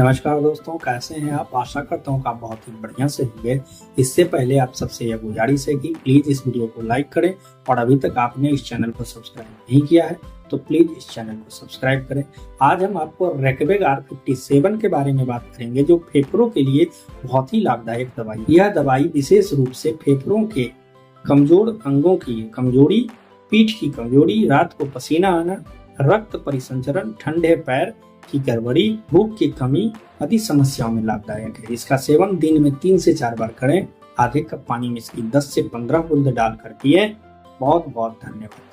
नमस्कार दोस्तों, कैसे हैं आप। आशा करता हूँ कि आप बहुत ही बढ़िया से होंगे। इससे पहले आप सबसे यह गुजारिश है कि प्लीज इस वीडियो को लाइक करें और अभी तक आपने इस चैनल को सब्सक्राइब नहीं किया है तो प्लीज इस चैनल को सब्सक्राइब करें। आज हम आपको रेकबेग R57 के बारे में बात करेंगे, जो फेफड़ों के लिए बहुत ही लाभदायक दवाई। यह दवाई विशेष रूप से फेफड़ों के कमजोर अंगों की कमजोरी, पीठ की कमजोरी, रात को पसीना आना, रक्त परिसंचरण, ठंडे पैर की गड़बड़ी, भूख की कमी आदि समस्याओं में लाभदायक है। इसका सेवन दिन में 3 से 4 बार करें। आधे कप पानी में इसकी 10 से 15 बूंद डालकर पिएं। बहुत बहुत धन्यवाद।